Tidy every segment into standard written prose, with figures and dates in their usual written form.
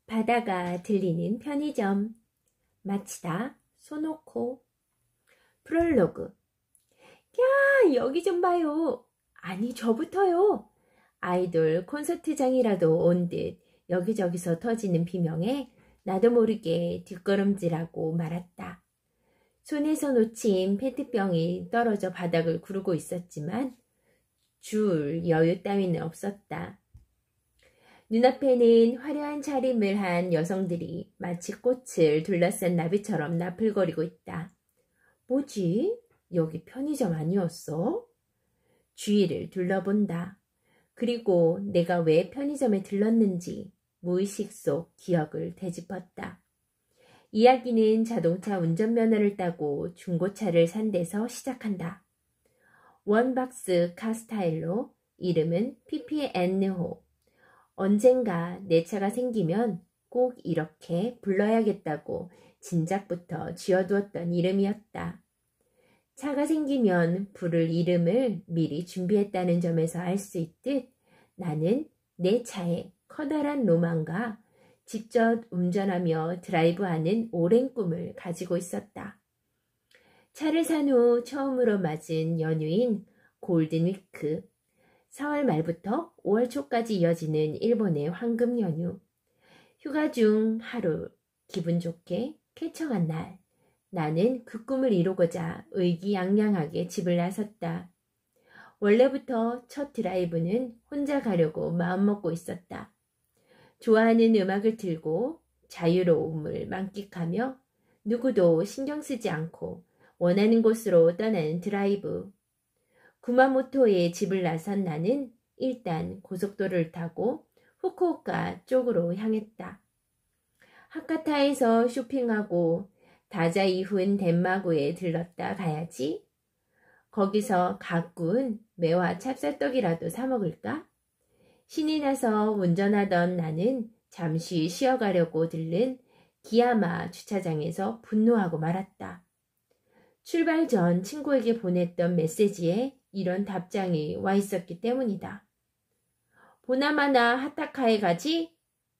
바다가 들리는 편의점. 마치다 소노코. 프롤로그. 야, 여기 좀 봐요. 아니, 저부터요. 아이돌 콘서트장이라도 온 듯 여기저기서 터지는 비명에 나도 모르게 뒷걸음질하고 말았다. 손에서 놓친 페트병이 떨어져 바닥을 구르고 있었지만 줄 여유 따위는 없었다. 눈앞에는 화려한 차림을 한 여성들이 마치 꽃을 둘러싼 나비처럼 나풀거리고 있다. 뭐지? 여기 편의점 아니었어? 주위를 둘러본다. 그리고 내가 왜 편의점에 들렀는지 무의식 속 기억을 되짚었다. 이야기는 자동차 운전면허를 따고 중고차를 산 데서 시작한다. 원박스 카스타일로, 이름은 PPN호. 언젠가 내 차가 생기면 꼭 이렇게 불러야겠다고 진작부터 지어두었던 이름이었다. 차가 생기면 부를 이름을 미리 준비했다는 점에서 알 수 있듯 나는 내 차에 커다란 로망과 직접 운전하며 드라이브하는 오랜 꿈을 가지고 있었다. 차를 산 후 처음으로 맞은 연휴인 골든위크. 4월 말부터 5월 초까지 이어지는 일본의 황금 연휴. 휴가 중 하루 기분 좋게 쾌청한 날. 나는 그 꿈을 이루고자 의기양양하게 집을 나섰다. 원래부터 첫 드라이브는 혼자 가려고 마음먹고 있었다. 좋아하는 음악을 틀고 자유로움을 만끽하며 누구도 신경 쓰지 않고 원하는 곳으로 떠나는 드라이브. 구마모토에 집을 나선 나는 일단 고속도로를 타고 후쿠오카 쪽으로 향했다. 하카타에서 쇼핑하고 다자이훈 덴마구에 들렀다 가야지. 거기서 가꾼 매와 찹쌀떡이라도 사 먹을까? 신이 나서 운전하던 나는 잠시 쉬어가려고 들른 기야마 주차장에서 분노하고 말았다. 출발 전 친구에게 보냈던 메시지에 이런 답장이 와 있었기 때문이다. 보나마나 하타카에 가지?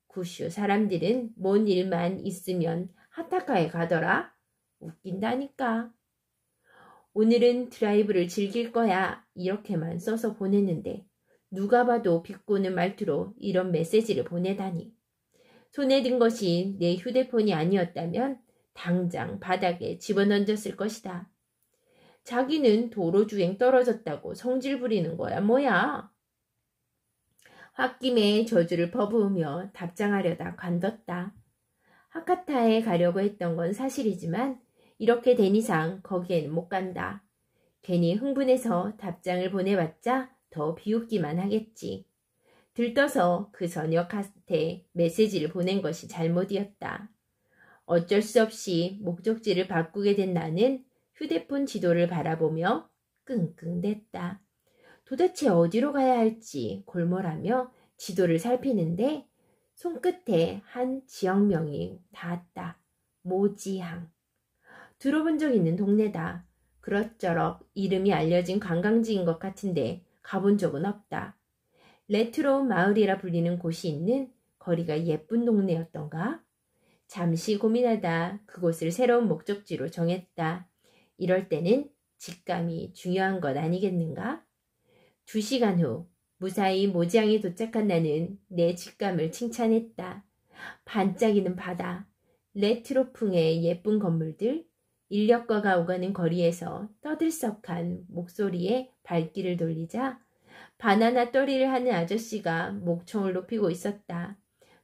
구슈 사람들은 뭔 일만 있으면 하타카에 가더라. 웃긴다니까. 오늘은 드라이브를 즐길 거야. 이렇게만 써서 보냈는데 누가 봐도 비꼬는 말투로 이런 메시지를 보내다니. 손에 든 것이 내 휴대폰이 아니었다면 당장 바닥에 집어던졌을 것이다. 자기는 도로주행 떨어졌다고 성질 부리는 거야 뭐야. 홧김에 저주를 퍼부으며 답장하려다 관뒀다. 하카타에 가려고 했던 건 사실이지만 이렇게 된 이상 거기에는 못 간다. 괜히 흥분해서 답장을 보내봤자 더 비웃기만 하겠지. 들떠서 그 저녁한테 메시지를 보낸 것이 잘못이었다. 어쩔 수 없이 목적지를 바꾸게 된 나는 휴대폰 지도를 바라보며 끙끙댔다. 도대체 어디로 가야 할지 골몰하며 지도를 살피는데 손끝에 한 지역명이 닿았다. 모지항. 들어본 적 있는 동네다. 그럭저럭 이름이 알려진 관광지인 것 같은데 가본 적은 없다. 레트로 마을이라 불리는 곳이 있는 거리가 예쁜 동네였던가? 잠시 고민하다 그곳을 새로운 목적지로 정했다. 이럴 때는 직감이 중요한 것 아니겠는가? 2시간 후 무사히 모지항에 도착한 나는 내 직감을 칭찬했다. 반짝이는 바다, 레트로풍의 예쁜 건물들, 인력거가 오가는 거리에서 떠들썩한 목소리에 발길을 돌리자 바나나 떨이를 하는 아저씨가 목청을 높이고 있었다.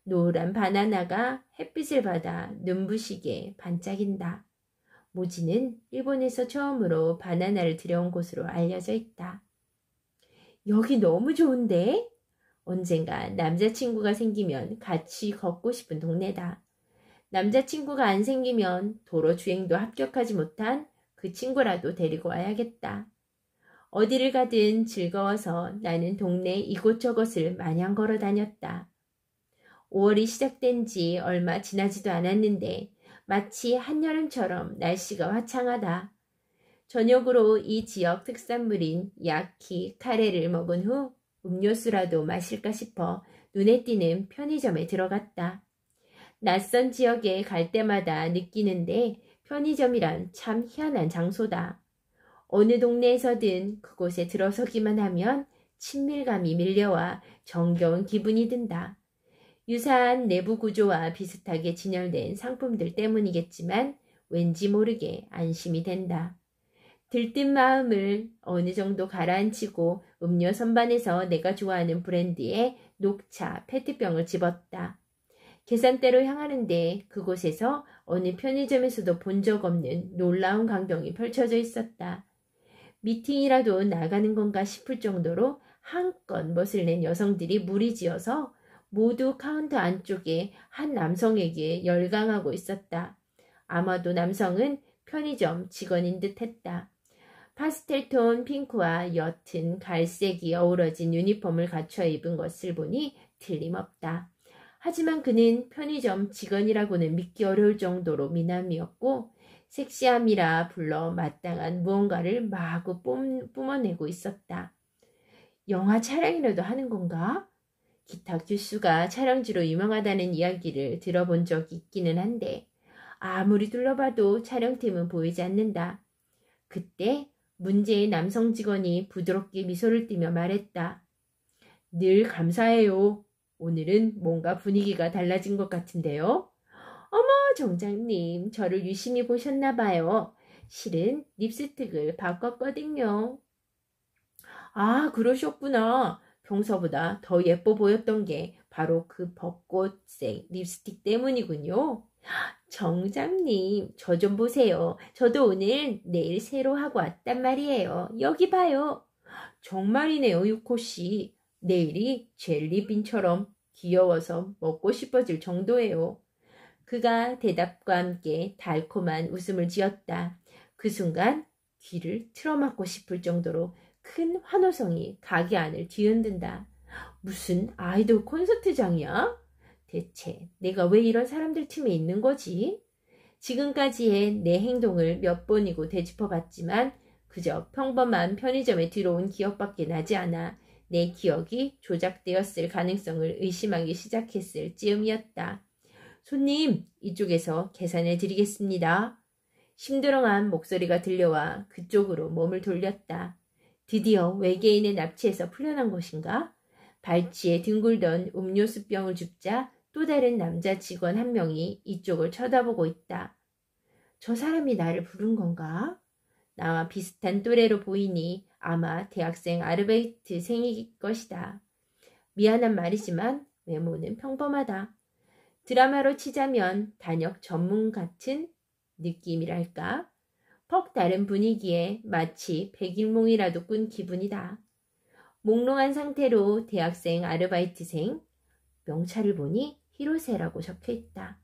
노란 바나나가 햇빛을 받아 눈부시게 반짝인다. 모지는 일본에서 처음으로 바나나를 들여온 곳으로 알려져 있다. 여기 너무 좋은데? 언젠가 남자친구가 생기면 같이 걷고 싶은 동네다. 남자친구가 안 생기면 도로 주행도 합격하지 못한 그 친구라도 데리고 와야겠다. 어디를 가든 즐거워서 나는 동네 이곳저곳을 마냥 걸어 다녔다. 5월이 시작된 지 얼마 지나지도 않았는데 마치 한여름처럼 날씨가 화창하다. 저녁으로 이 지역 특산물인 야키, 카레를 먹은 후 음료수라도 마실까 싶어 눈에 띄는 편의점에 들어갔다. 낯선 지역에 갈 때마다 느끼는데 편의점이란 참 희한한 장소다. 어느 동네에서든 그곳에 들어서기만 하면 친밀감이 밀려와 정겨운 기분이 든다. 유사한 내부 구조와 비슷하게 진열된 상품들 때문이겠지만 왠지 모르게 안심이 된다. 들뜬 마음을 어느 정도 가라앉히고 음료 선반에서 내가 좋아하는 브랜드의 녹차 페트병을 집었다. 계산대로 향하는데 그곳에서 어느 편의점에서도 본 적 없는 놀라운 광경이 펼쳐져 있었다. 미팅이라도 나가는 건가 싶을 정도로 한껏 멋을 낸 여성들이 무리지어서 모두 카운터 안쪽에 한 남성에게 열광하고 있었다. 아마도 남성은 편의점 직원인 듯 했다. 파스텔톤 핑크와 옅은 갈색이 어우러진 유니폼을 갖춰 입은 것을 보니 틀림없다. 하지만 그는 편의점 직원이라고는 믿기 어려울 정도로 미남이었고 섹시함이라 불러 마땅한 무언가를 마구 뿜어내고 있었다. 영화 촬영이라도 하는 건가? 기타 규슈가 촬영지로 유명하다는 이야기를 들어본 적이 있기는 한데 아무리 둘러봐도 촬영팀은 보이지 않는다. 그때 문제의 남성 직원이 부드럽게 미소를 띠며 말했다. 늘 감사해요. 오늘은 뭔가 분위기가 달라진 것 같은데요. 어머, 정장님, 저를 유심히 보셨나 봐요. 실은 립스틱을 바꿨거든요. 아, 그러셨구나. 평소보다 더 예뻐 보였던 게 바로 그 벚꽃색 립스틱 때문이군요. 정장님, 저 좀 보세요. 저도 오늘 네일 새로 하고 왔단 말이에요. 여기 봐요. 정말이네요, 유코씨. 네일이 젤리빈처럼 귀여워서 먹고 싶어질 정도예요. 그가 대답과 함께 달콤한 웃음을 지었다. 그 순간 귀를 틀어막고 싶을 정도로 큰 환호성이 가게 안을 뒤흔든다. 무슨 아이돌 콘서트장이야? 대체 내가 왜 이런 사람들 팀에 있는 거지? 지금까지의 내 행동을 몇 번이고 되짚어봤지만 그저 평범한 편의점에 들어온 기억밖에 나지 않아 내 기억이 조작되었을 가능성을 의심하기 시작했을 즈음이었다. 손님, 이쪽에서 계산해 드리겠습니다. 심드렁한 목소리가 들려와 그쪽으로 몸을 돌렸다. 드디어 외계인의 납치에서 풀려난 것인가? 발치에 뒹굴던 음료수병을 줍자 또 다른 남자 직원 한 명이 이쪽을 쳐다보고 있다. 저 사람이 나를 부른 건가? 나와 비슷한 또래로 보이니 아마 대학생 아르바이트생일 것이다. 미안한 말이지만 외모는 평범하다. 드라마로 치자면 단역 전문 같은 느낌이랄까? 퍽 다른 분위기에 마치 백일몽이라도 꾼 기분이다. 몽롱한 상태로 대학생 아르바이트생, 명찰을 보니 히로세라고 적혀있다.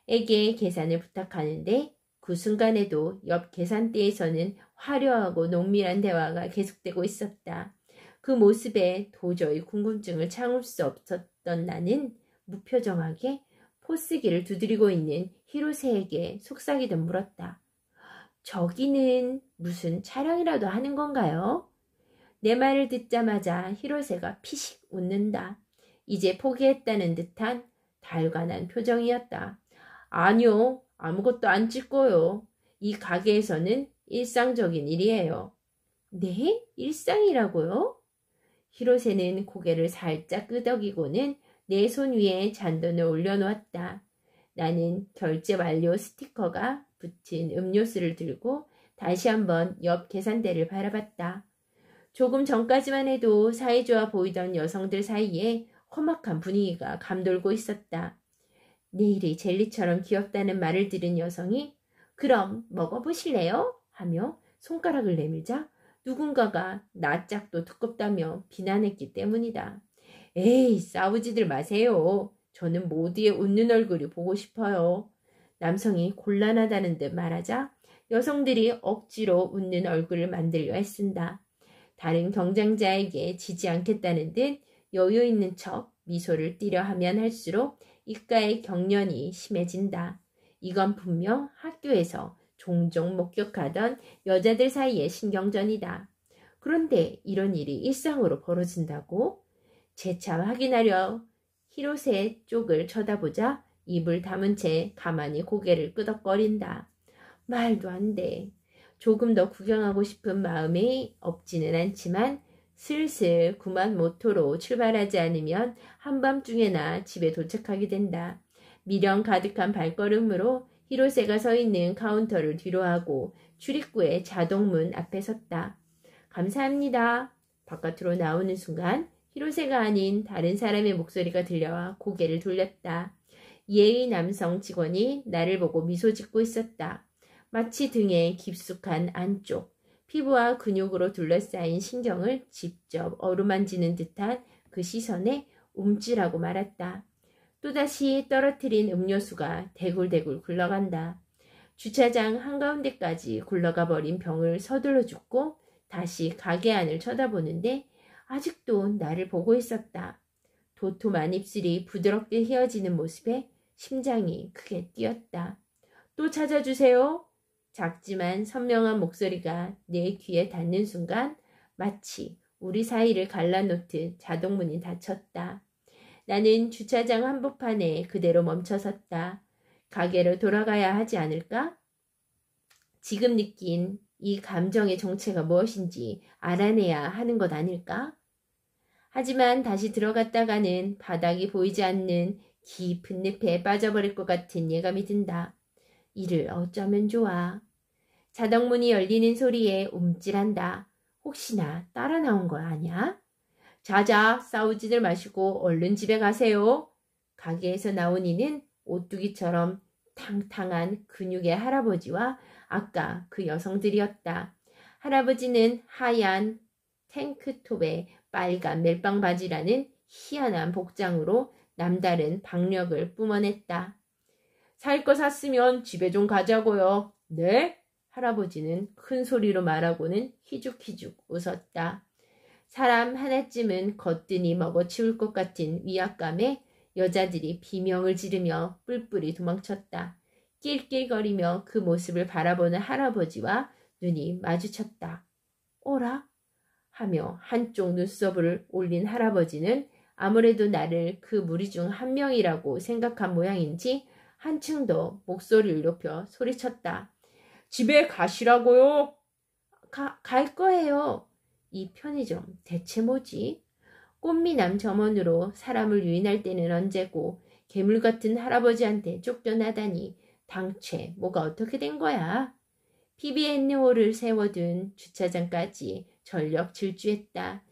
에게 계산을 부탁하는데 그 순간에도 옆 계산대에서는 화려하고 농밀한 대화가 계속되고 있었다. 그 모습에 도저히 궁금증을 참을 수 없었던 나는 무표정하게 포스기를 두드리고 있는 히로세에게 속삭이듯 물었다. 저기는 무슨 촬영이라도 하는 건가요? 내 말을 듣자마자 히로세가 피식 웃는다. 이제 포기했다는 듯한 달관한 표정이었다. 아니요, 아무것도 안 찍고요. 이 가게에서는 일상적인 일이에요. 네? 일상이라고요? 히로세는 고개를 살짝 끄덕이고는 내 손 위에 잔돈을 올려놓았다. 나는 결제 완료 스티커가 붙은 음료수를 들고 다시 한번 옆 계산대를 바라봤다. 조금 전까지만 해도 사이좋아 보이던 여성들 사이에 험악한 분위기가 감돌고 있었다. 네일이 젤리처럼 귀엽다는 말을 들은 여성이 그럼 먹어보실래요? 하며 손가락을 내밀자 누군가가 나 짝도 두껍다며 비난했기 때문이다. 에이, 싸우지들 마세요. 저는 모두의 웃는 얼굴이 보고 싶어요. 남성이 곤란하다는 듯 말하자 여성들이 억지로 웃는 얼굴을 만들려 애쓴다. 다른 경쟁자에게 지지 않겠다는 듯 여유 있는 척 미소를 띠려 하면 할수록 입가의 경련이 심해진다. 이건 분명 학교에서 종종 목격하던 여자들 사이의 신경전이다. 그런데 이런 일이 일상으로 벌어진다고? 재차 확인하려 히로세 쪽을 쳐다보자 입을 다문 채 가만히 고개를 끄덕거린다. 말도 안 돼. 조금 더 구경하고 싶은 마음이 없지는 않지만 슬슬 구만 모토로 출발하지 않으면 한밤중에나 집에 도착하게 된다. 미련 가득한 발걸음으로 히로세가 서 있는 카운터를 뒤로하고 출입구의 자동문 앞에 섰다. 감사합니다. 바깥으로 나오는 순간 히로세가 아닌 다른 사람의 목소리가 들려와 고개를 돌렸다. 예의 남성 직원이 나를 보고 미소 짓고 있었다. 마치 등의 깊숙한 안쪽, 피부와 근육으로 둘러싸인 신경을 직접 어루만지는 듯한 그 시선에 움찔하고 말았다. 또다시 떨어뜨린 음료수가 대굴대굴 굴러간다. 주차장 한가운데까지 굴러가 버린 병을 서둘러 줍고 다시 가게 안을 쳐다보는데 아직도 나를 보고 있었다. 도톰한 입술이 부드럽게 휘어지는 모습에 심장이 크게 뛰었다. 또 찾아주세요. 작지만 선명한 목소리가 내 귀에 닿는 순간 마치 우리 사이를 갈라놓듯 자동문이 닫혔다. 나는 주차장 한복판에 그대로 멈춰섰다. 가게로 돌아가야 하지 않을까? 지금 느낀 이 감정의 정체가 무엇인지 알아내야 하는 것 아닐까? 하지만 다시 들어갔다가는 바닥이 보이지 않는 깊은 늪에 빠져버릴 것 같은 예감이 든다. 이를 어쩌면 좋아. 자동문이 열리는 소리에 움찔한다. 혹시나 따라 나온 거 아니야? 자자, 싸우지들 마시고 얼른 집에 가세요. 가게에서 나온 이는 오뚜기처럼 탕탕한 근육의 할아버지와 아까 그 여성들이었다. 할아버지는 하얀 탱크톱에 빨간 멜빵 바지라는 희한한 복장으로 남다른 박력을 뿜어냈다. 살 거 샀으면 집에 좀 가자고요. 네? 할아버지는 큰 소리로 말하고는 희죽희죽 웃었다. 사람 하나쯤은 거뜬히 먹어치울 것 같은 위압감에 여자들이 비명을 지르며 뿔뿔이 도망쳤다. 낄낄거리며 그 모습을 바라보는 할아버지와 눈이 마주쳤다. 어라? 하며 한쪽 눈썹을 올린 할아버지는 아무래도 나를 그 무리 중 한 명이라고 생각한 모양인지 한층 더 목소리를 높여 소리쳤다. 집에 가시라고요. 갈 거예요. 이 편의점 대체 뭐지? 꽃미남 점원으로 사람을 유인할 때는 언제고 괴물 같은 할아버지한테 쫓겨나다니 당최 뭐가 어떻게 된 거야? PBN호를 세워둔 주차장까지 전력 질주했다.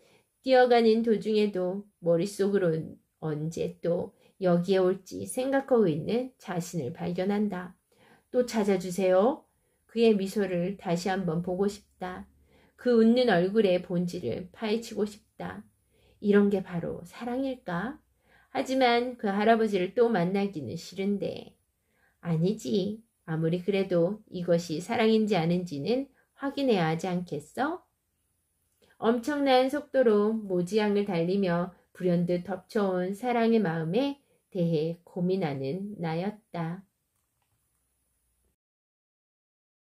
뛰어가는 도중에도 머릿속으론 언제 또 여기에 올지 생각하고 있는 자신을 발견한다. 또 찾아주세요. 그의 미소를 다시 한번 보고 싶다. 그 웃는 얼굴의 본질을 파헤치고 싶다. 이런 게 바로 사랑일까? 하지만 그 할아버지를 또 만나기는 싫은데. 아니지. 아무리 그래도 이것이 사랑인지 아닌지는 확인해야 하지 않겠어? 엄청난 속도로 모지양을 달리며 불현듯 덮쳐온 사랑의 마음에 대해 고민하는 나였다.